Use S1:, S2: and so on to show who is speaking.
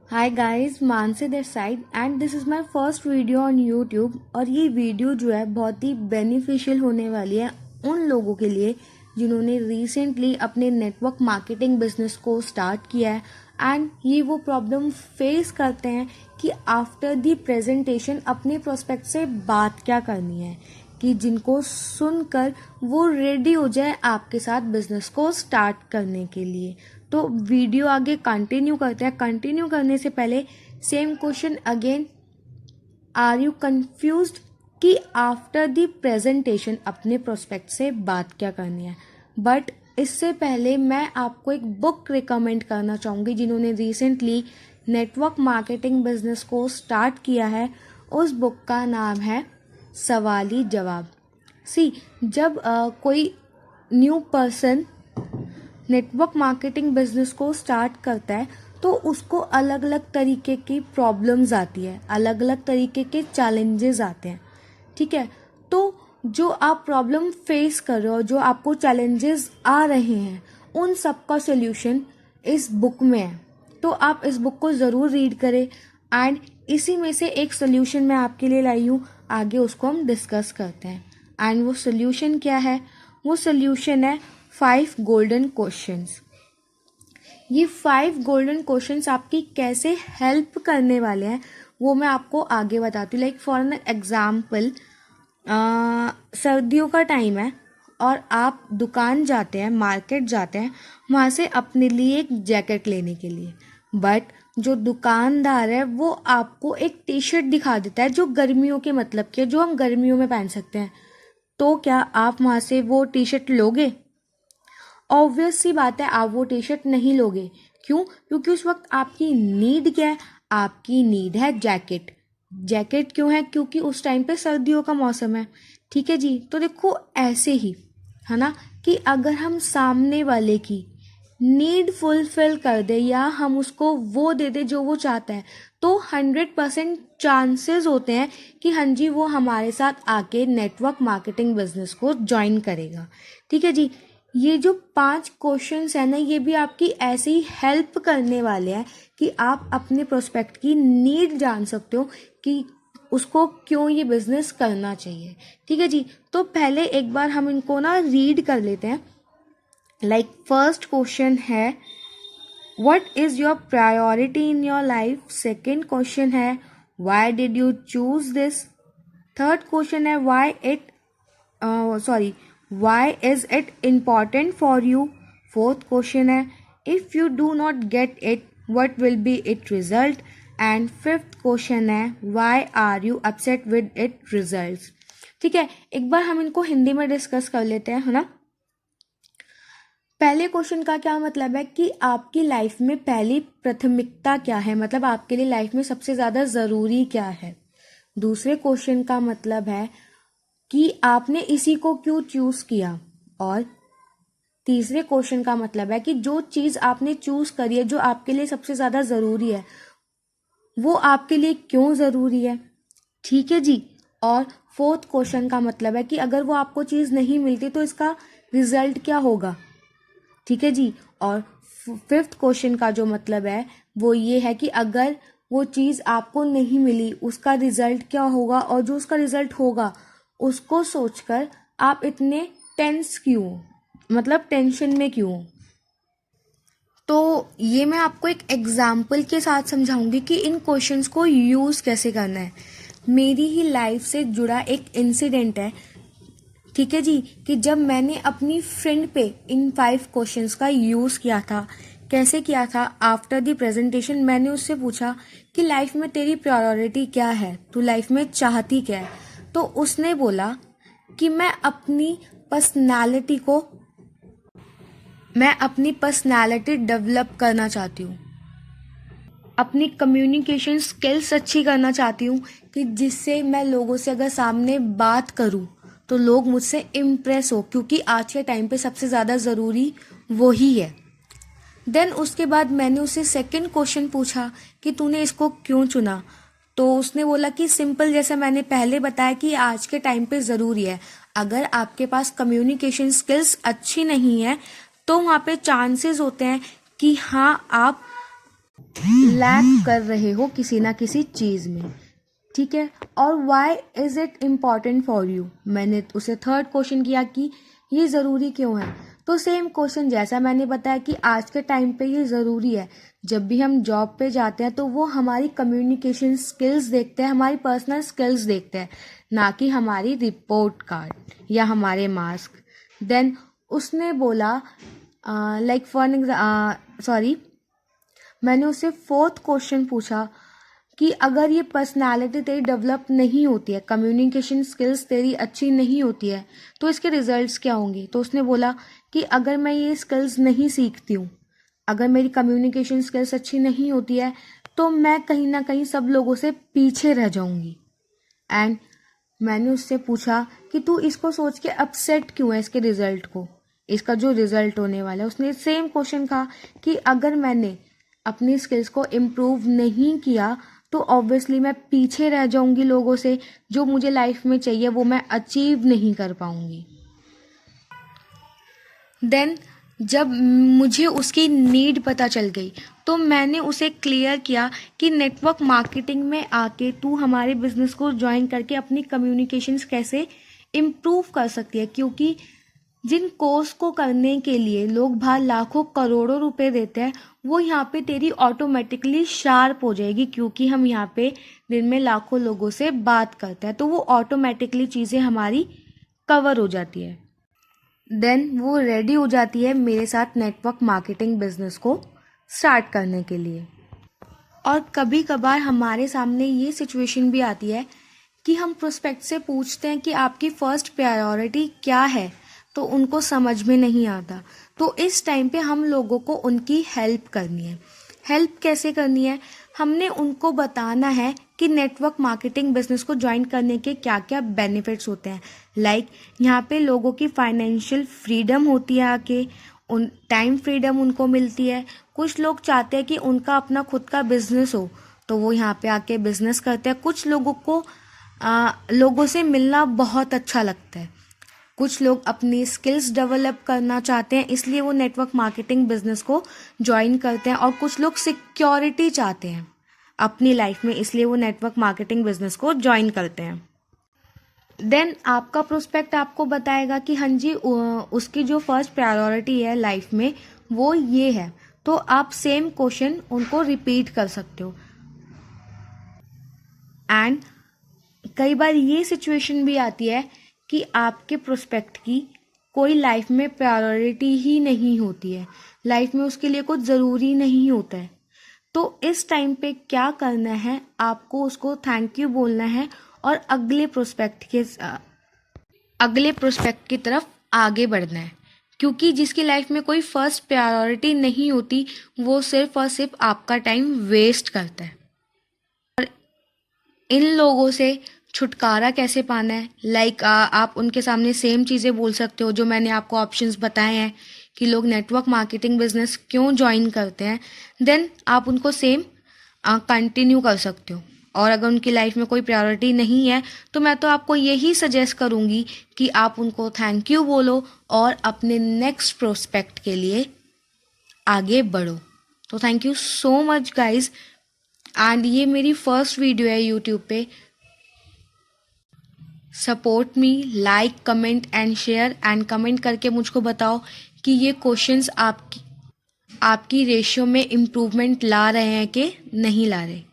S1: Hi guys, Mansi this side and this is my first video on YouTube. और ये video जो है बहुत ही बेनिफिशियल होने वाली है उन लोगों के लिए जिन्होंने रिसेंटली अपने नेटवर्क मार्केटिंग बिजनेस को स्टार्ट किया है एंड ये वो प्रॉब्लम फेस करते हैं कि आफ्टर दी प्रेजेंटेशन अपने प्रोस्पेक्ट से बात क्या करनी है, कि जिनको सुनकर वो रेडी हो जाए आपके साथ बिजनेस को स्टार्ट करने के लिए। तो वीडियो आगे कंटिन्यू करते हैं। कंटिन्यू करने से पहले same question again, are you confused कि आफ्टर द प्रेजेंटेशन अपने प्रोस्पेक्ट से बात क्या करनी है। बट इससे पहले मैं आपको एक बुक रिकमेंड करना चाहूँगी जिन्होंने रिसेंटली नेटवर्क मार्केटिंग बिजनेस को स्टार्ट किया है। उस बुक का नाम है सवाली जवाब। जब कोई new person network marketing business को स्टार्ट करता है तो उसको अलग अलग तरीके की प्रॉब्लम्स आती है, अलग अलग तरीके के चैलेंजेस आते हैं। ठीक है, तो जो आप प्रॉब्लम फेस कर रहे हो, जो आपको चैलेंजेस आ रहे हैं, उन सब का सोल्यूशन इस बुक में है। तो आप इस बुक को ज़रूर रीड करें एंड इसी में से एक सोल्यूशन मैं आपके लिए लाई हूँ। आगे उसको हम डिस्कस करते हैं। एंड वो सोल्यूशन क्या है? वो सोल्यूशन है 5 गोल्डन क्वेश्चंस। ये 5 गोल्डन क्वेश्चंस आपकी कैसे हेल्प करने वाले हैं वो मैं आपको आगे बताती हूँ। लाइक फॉर एन एग्जाम्पल, सर्दियों का टाइम है और आप दुकान जाते हैं, मार्केट जाते हैं वहाँ से अपने लिए एक जैकेट लेने के लिए। बट जो दुकानदार है वो आपको एक टी शर्ट दिखा देता है जो गर्मियों के मतलब की है, जो हम गर्मियों में पहन सकते हैं। तो क्या आप वहाँ से वो टी शर्ट लोगे? ऑब्वियस सी बात है, आप वो टी शर्ट नहीं लोगे। क्यों? क्योंकि उस वक्त आपकी नीड क्या है? आपकी नीड है जैकेट। जैकेट क्यों है? क्योंकि उस टाइम पे सर्दियों का मौसम है। ठीक है जी। तो देखो ऐसे ही है ना, कि अगर हम सामने वाले की नीड फुलफिल कर दे या हम उसको वो दे दे जो वो चाहता है, तो 100% चांसेस होते हैं कि हाँ जी वो हमारे साथ आके नेटवर्क मार्केटिंग बिजनेस को ज्वाइन करेगा। ठीक है जी। ये जो 5 क्वेश्चंस है ना, ये भी आपकी ऐसे ही हेल्प करने वाले हैं कि आप अपने प्रोस्पेक्ट की नीड जान सकते हो कि उसको क्यों ये बिजनेस करना चाहिए। ठीक है जी। तो पहले एक बार हम इनको ना रीड कर लेते हैं। लाइक फर्स्ट क्वेश्चन है what is your priority in your life. Second question है why did you choose this. Third question है why is it important for you. Fourth question है if you do not get it what will be its result. And fifth question है why are you upset with its results. ठीक है, एक बार हम इनको हिंदी में discuss कर लेते हैं, है ना। पहले क्वेश्चन का क्या मतलब है कि आपकी लाइफ में पहली प्राथमिकता क्या है, मतलब आपके लिए लाइफ में सबसे ज्यादा जरूरी क्या है। दूसरे क्वेश्चन का मतलब है कि आपने इसी को क्यों चूज किया। और तीसरे क्वेश्चन का मतलब है कि जो चीज आपने चूज करी है, जो आपके लिए सबसे ज्यादा जरूरी है, वो आपके लिए क्यों जरूरी है। ठीक है जी। और फोर्थ क्वेश्चन का मतलब है कि अगर वो आपको चीज नहीं मिलती तो इसका रिजल्ट क्या होगा। ठीक है जी। और फिफ्थ क्वेश्चन का जो मतलब है वो ये है कि अगर वो चीज आपको नहीं मिली उसका रिजल्ट क्या होगा, और जो उसका रिजल्ट होगा उसको सोचकर आप इतने टेंस क्यों, मतलब टेंशन में क्यों। तो ये मैं आपको एक एग्जाम्पल के साथ समझाऊंगी कि इन क्वेश्चंस को यूज कैसे करना है। मेरी ही लाइफ से जुड़ा एक इंसिडेंट है। ठीक है जी, कि जब मैंने अपनी फ्रेंड पे इन 5 क्वेश्चंस का यूज किया था। कैसे किया था? आफ्टर द प्रेजेंटेशन मैंने उससे पूछा कि लाइफ में तेरी प्रायोरिटी क्या है, तू लाइफ में चाहती क्या है। तो उसने बोला कि मैं अपनी पर्सनालिटी डेवलप करना चाहती हूँ, अपनी कम्युनिकेशन स्किल्स अच्छी करना चाहती हूँ, कि जिससे मैं लोगों से अगर सामने बात करूँ तो लोग मुझसे इम्प्रेस हो, क्योंकि आज के टाइम पे सबसे ज़्यादा ज़रूरी वही है। देन उसके बाद मैंने उससे सेकंड क्वेश्चन पूछा कि तूने इसको क्यों चुना। तो उसने बोला कि सिंपल, जैसे मैंने पहले बताया कि आज के टाइम पे ज़रूरी है। अगर आपके पास कम्युनिकेशन स्किल्स अच्छी नहीं है तो वहाँ पे चांसेस होते हैं कि हाँ आप लैक कर रहे हो किसी ना किसी चीज़ में, ठीक है। और why is it important for you, मैंने उसे थर्ड क्वेश्चन किया कि ये ज़रूरी क्यों है। तो सेम क्वेश्चन जैसा मैंने बताया कि आज के टाइम पे ये ज़रूरी है। जब भी हम जॉब पे जाते हैं तो वो हमारी कम्युनिकेशन स्किल्स देखते हैं, हमारी पर्सनल स्किल्स देखते हैं, ना कि हमारी रिपोर्ट कार्ड या हमारे मार्क्स। देन उसने बोला लाइक सॉरी मैंने उससे फोर्थ क्वेश्चन पूछा कि अगर ये पर्सनालिटी तेरी डेवलप नहीं होती है, कम्युनिकेशन स्किल्स तेरी अच्छी नहीं होती है, तो इसके रिजल्ट्स क्या होंगे। तो उसने बोला कि अगर मैं ये स्किल्स नहीं सीखती हूँ, अगर मेरी कम्युनिकेशन स्किल्स अच्छी नहीं होती है, तो मैं कहीं ना कहीं सब लोगों से पीछे रह जाऊंगी। एंड मैंने उससे पूछा कि तू इसको सोच के अपसेट क्यों है, इसके रिजल्ट को, इसका जो रिजल्ट होने वाला है। उसने सेम क्वेश्चन कहा कि अगर मैंने अपनी स्किल्स को इम्प्रूव नहीं किया तो ऑब्वियसली मैं पीछे रह जाऊंगी लोगों से, जो मुझे लाइफ में चाहिए वो मैं अचीव नहीं कर पाऊंगी। देन जब मुझे उसकी नीड पता चल गई तो मैंने उसे क्लियर किया कि नेटवर्क मार्केटिंग में आके तू हमारे बिजनेस को ज्वाइन करके अपनी कम्युनिकेशंस कैसे इम्प्रूव कर सकती है, क्योंकि जिन कोर्स को करने के लिए लोग बाहर लाखों करोड़ों रुपए देते हैं, वो यहाँ पे तेरी ऑटोमेटिकली शार्प हो जाएगी, क्योंकि हम यहाँ पे दिन में लाखों लोगों से बात करते हैं, तो वो ऑटोमेटिकली चीज़ें हमारी कवर हो जाती है। देन वो रेडी हो जाती है मेरे साथ नेटवर्क मार्केटिंग बिजनेस को स्टार्ट करने के लिए। और कभी कभार हमारे सामने ये सिचुएशन भी आती है कि हम प्रोस्पेक्ट से पूछते हैं कि आपकी फर्स्ट प्रायोरिटी क्या है, तो उनको समझ में नहीं आता। तो इस टाइम पे हम लोगों को उनकी हेल्प करनी है। हेल्प कैसे करनी है, हमने उनको बताना है कि नेटवर्क मार्केटिंग बिजनेस को ज्वाइन करने के क्या क्या बेनिफिट्स होते हैं। लाइक यहाँ पे लोगों की फाइनेंशियल फ्रीडम होती है, आके उन टाइम फ्रीडम उनको मिलती है। कुछ लोग चाहते हैं कि उनका अपना खुद का बिजनेस हो, तो वो यहाँ पे आके बिजनेस करते हैं। कुछ लोगों को लोगों से मिलना बहुत अच्छा लगता है। कुछ लोग अपनी स्किल्स डेवलप करना चाहते हैं, इसलिए वो नेटवर्क मार्केटिंग बिजनेस को ज्वाइन करते हैं। और कुछ लोग सिक्योरिटी चाहते हैं अपनी लाइफ में, इसलिए वो नेटवर्क मार्केटिंग बिजनेस को ज्वाइन करते हैं। देन आपका प्रोस्पेक्ट आपको बताएगा कि हाँ जी उसकी जो फर्स्ट प्रायोरिटी है लाइफ में वो ये है, तो आप सेम क्वेश्चन उनको रिपीट कर सकते हो। एंड कई बार ये सिचुएशन भी आती है कि आपके प्रोस्पेक्ट की कोई लाइफ में प्रायोरिटी ही नहीं होती है, लाइफ में उसके लिए कुछ ज़रूरी नहीं होता है। तो इस टाइम पे क्या करना है, आपको उसको थैंक यू बोलना है और अगले प्रोस्पेक्ट की तरफ आगे बढ़ना है। क्योंकि जिसकी लाइफ में कोई फर्स्ट प्रायोरिटी नहीं होती, वो सिर्फ और सिर्फ आपका टाइम वेस्ट करता है। और इन लोगों से छुटकारा कैसे पाना है, लाइक आप उनके सामने सेम चीज़ें बोल सकते हो जो मैंने आपको ऑप्शंस बताए हैं कि लोग नेटवर्क मार्केटिंग बिजनेस क्यों ज्वाइन करते हैं। देन आप उनको सेम कंटिन्यू कर सकते हो। और अगर उनकी लाइफ में कोई प्रायोरिटी नहीं है, तो मैं तो आपको यही सजेस्ट करूँगी कि आप उनको थैंक यू बोलो और अपने नेक्स्ट प्रोस्पेक्ट के लिए आगे बढ़ो। तो thank you so much guys. And ये मेरी फर्स्ट वीडियो है यूट्यूब पे। Support me, like, comment and share. And comment करके मुझको बताओ कि ये क्वेश्चंस आपकी रेशियो में इम्प्रूवमेंट ला रहे हैं कि नहीं ला रहे।